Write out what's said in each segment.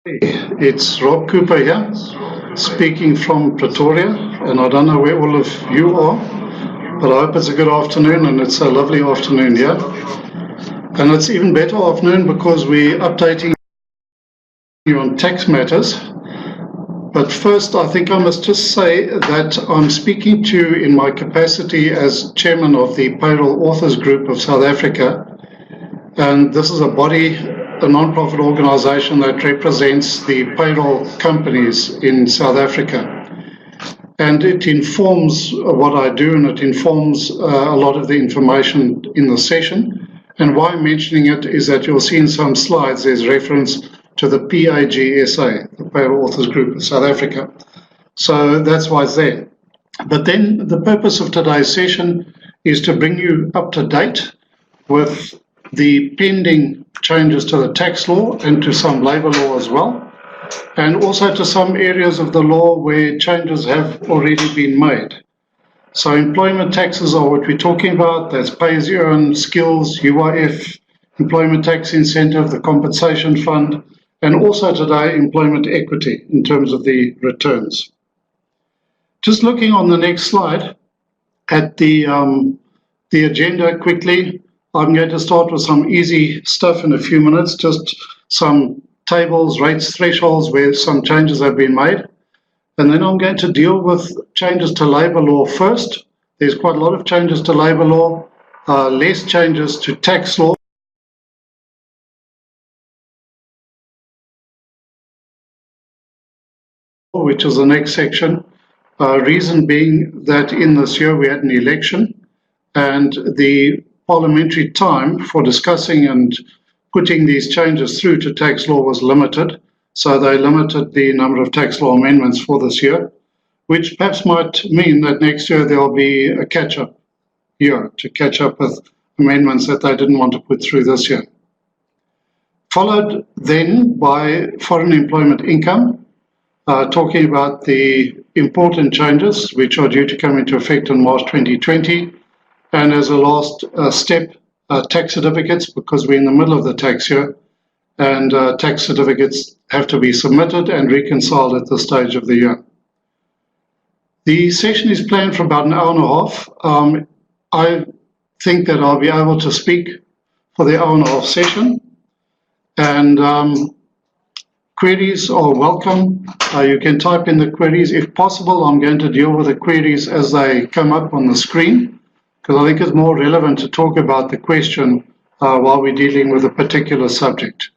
It's Rob Cooper here, speaking from Pretoria, and I don't know where all of you are, but I hope it's a good afternoon, and it's a lovely afternoon here. And it's even better afternoon because we're updating you on tax matters. But first, I think I must just say that I'm speaking to you in my capacity as chairman of the Payroll Authors Group of South Africa, and this is a body, a non-profit organization that represents the payroll companies in South Africa. And it informs what I do, and it informs a lot of the information in the session. And why I'm mentioning it is that you'll see in some slides there's reference to the PAGSA, the Payroll Authors Group of South Africa. So that's why it's there. But then the purpose of today's session is to bring you up to date with the pending changes to the tax law and to some labour law as well, and also to some areas of the law where changes have already been made. So employment taxes are what we're talking about. That's pay-as-you-earn, skills, UIF, employment tax incentive, the compensation fund, and also today employment equity in terms of the returns. Just looking on the next slide at the agenda quickly. I'm going to start with some easy stuff in a few minutes, just some tables, rates, thresholds where some changes have been made. And then I'm going to deal with changes to labour law first. There's quite a lot of changes to labour law, less changes to tax law, which is the next section. Reason being that in this year we had an election, and the parliamentary time for discussing and putting these changes through to tax law was limited. So they limited the number of tax law amendments for this year, which perhaps might mean that next year there'll be a catch-up year to catch up with amendments that they didn't want to put through this year. Followed then by foreign employment income, talking about the important changes which are due to come into effect in March 2020. And as a last step, tax certificates, because we're in the middle of the tax year, and tax certificates have to be submitted and reconciled at this stage of the year. The session is planned for about an hour and a half. I think that I'll be able to speak for the hour and a half session, and queries are welcome. You can type in the queries. If possible, I'm going to deal with the queries as they come up on the screen, because I think it's more relevant to talk about the question while we're dealing with a particular subject.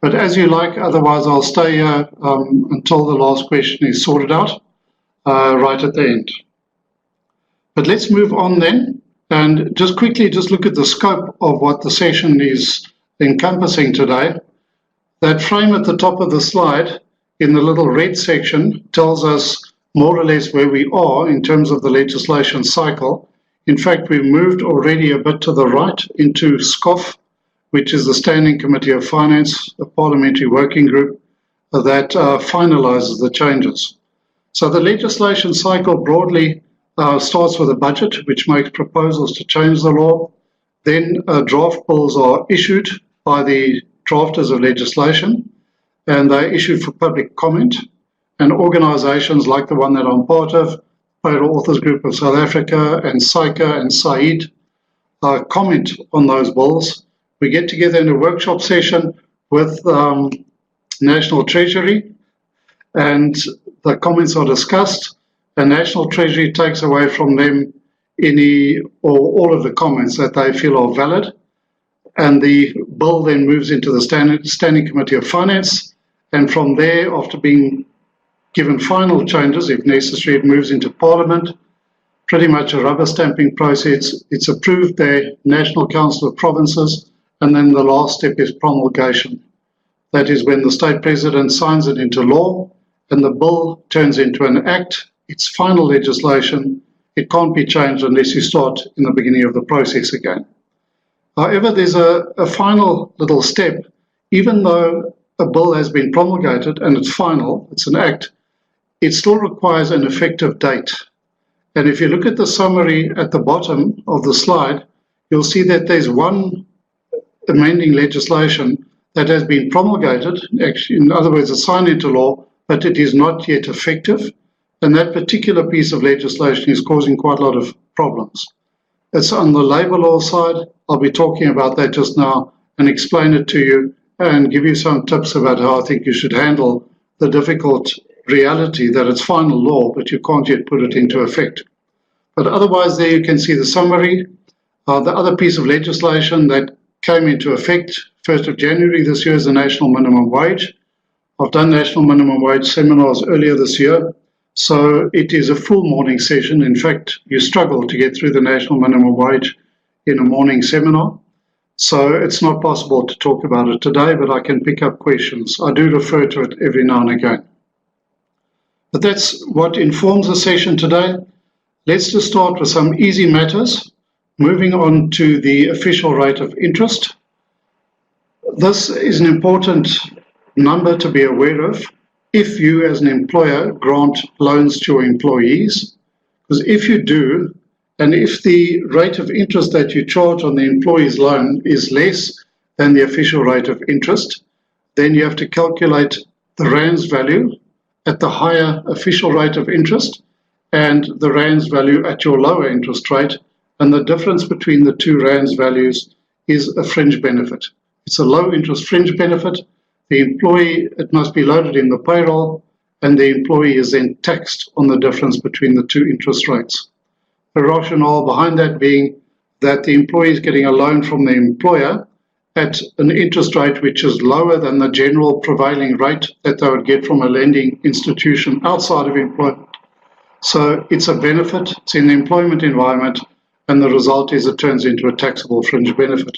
But as you like, otherwise I'll stay here until the last question is sorted out, right at the end. But let's move on then, and just quickly just look at the scope of what the session is encompassing today. That frame at the top of the slide in the little red section tells us more or less where we are in terms of the legislation cycle. In fact, we've moved already a bit to the right into SCOF, which is the Standing Committee of Finance, a parliamentary working group that finalizes the changes. So the legislation cycle broadly starts with a budget, which makes proposals to change the law. Then draft bills are issued by the drafters of legislation, and they're issued for public comment. And organizations like the one that I'm part of, Payroll Authors Group of South Africa, and SAICA and SAID, comment on those bills. We get together in a workshop session with National Treasury, and the comments are discussed. The National Treasury takes away from them any or all of the comments that they feel are valid, and the bill then moves into the Standing Committee of Finance, and from there, after being given final changes, if necessary, it moves into Parliament. Pretty much a rubber stamping process. It's approved there, National Council of Provinces, and then the last step is promulgation. That is when the state president signs it into law, and the bill turns into an act. It's final legislation. It can't be changed unless you start in the beginning of the process again. However, there's a final little step. Even though a bill has been promulgated and it's final, it's an act, it still requires an effective date. And if you look at the summary at the bottom of the slide, you'll see that there's one amending legislation that has been promulgated, actually, in other words, it's signed into law, but it is not yet effective. And that particular piece of legislation is causing quite a lot of problems. It's on the labour law side. I'll be talking about that just now and explain it to you and give you some tips about how I think you should handle the difficult reality that it's final law, but you can't yet put it into effect. But otherwise, there you can see the summary. The other piece of legislation that came into effect 1st of January this year is the national minimum wage. I've done national minimum wage seminars earlier this year, so it is a full morning session. In fact, you struggle to get through the national minimum wage in a morning seminar. So it's not possible to talk about it today, but I can pick up questions. I do refer to it every now and again. But that's what informs the session today. Let's just start with some easy matters. Moving on to the official rate of interest. This is an important number to be aware of if you as an employer grant loans to your employees. Because if you do, and if the rate of interest that you charge on the employee's loan is less than the official rate of interest, then you have to calculate the Rand's value at the higher official rate of interest and the Rand's value at your lower interest rate. And the difference between the two Rand's values is a fringe benefit. It's a low interest fringe benefit. The employee, it must be loaded in the payroll, and the employee is then taxed on the difference between the two interest rates. The rationale behind that being that the employee is getting a loan from the employer at an interest rate which is lower than the general prevailing rate that they would get from a lending institution outside of employment. So it's a benefit, it's in the employment environment, and the result is it turns into a taxable fringe benefit.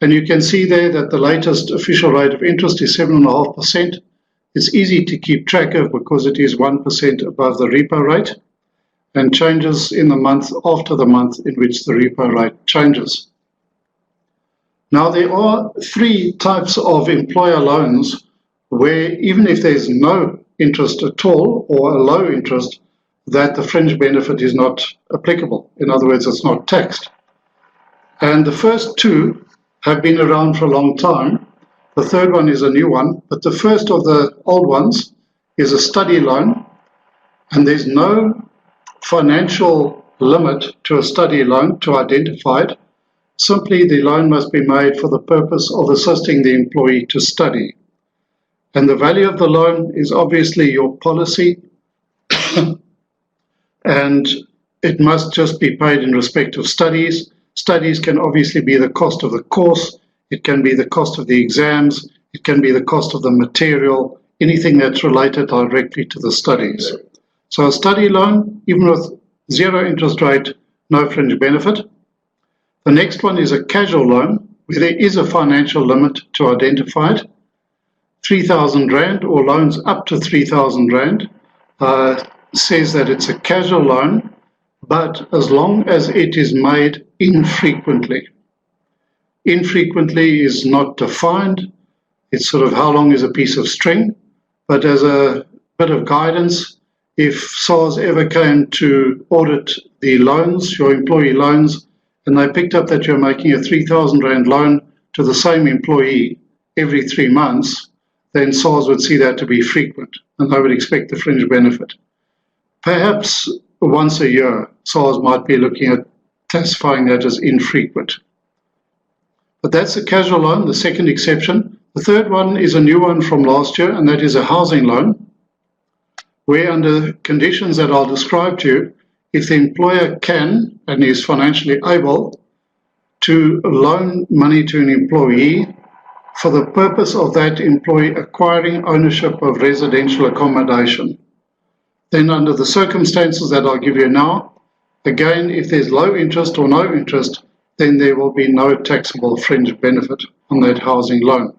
And you can see there that the latest official rate of interest is 7.5%. It's easy to keep track of because it is 1% above the repo rate and changes in the month after the month in which the repo rate changes. Now, there are three types of employer loans where even if there's no interest at all or a low interest, that the fringe benefit is not applicable. In other words, it's not taxed. And the first two have been around for a long time. The third one is a new one, but the first of the old ones is a study loan, and there's no financial limit to a study loan to identify it. Simply, the loan must be made for the purpose of assisting the employee to study. And the value of the loan is obviously your policy, and it must just be paid in respect of studies. Studies can obviously be the cost of the course, it can be the cost of the exams, it can be the cost of the material, anything that's related directly to the studies. So a study loan, even with zero interest rate, no fringe benefit. The next one is a casual loan, where there is a financial limit to identify it. 3,000 Rand or loans up to 3,000 Rand says that it's a casual loan, but as long as it is made infrequently. Infrequently is not defined. It's sort of how long is a piece of string, but as a bit of guidance, if SARS ever came to audit the loans, your employee loans, and they picked up that you're making a 3,000 Rand loan to the same employee every 3 months, then SARS would see that to be frequent, and they would expect the fringe benefit. Perhaps once a year, SARS might be looking at classifying that as infrequent. But that's a casual loan, the second exception. The third one is a new one from last year, and that is a housing loan, where under conditions that I'll describe to you, if the employer can and is financially able to loan money to an employee for the purpose of that employee acquiring ownership of residential accommodation, then under the circumstances that I'll give you now, again, if there's low interest or no interest, then there will be no taxable fringe benefit on that housing loan.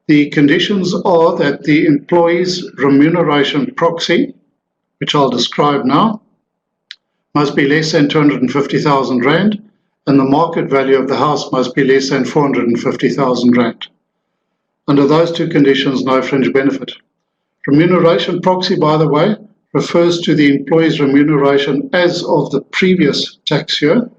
The conditions are that the employee's remuneration proxy, which I'll describe now, must be less than 250,000 Rand, and the market value of the house must be less than 450,000 Rand. Under those two conditions, no fringe benefit. Remuneration proxy, by the way, refers to the employee's remuneration as of the previous tax year.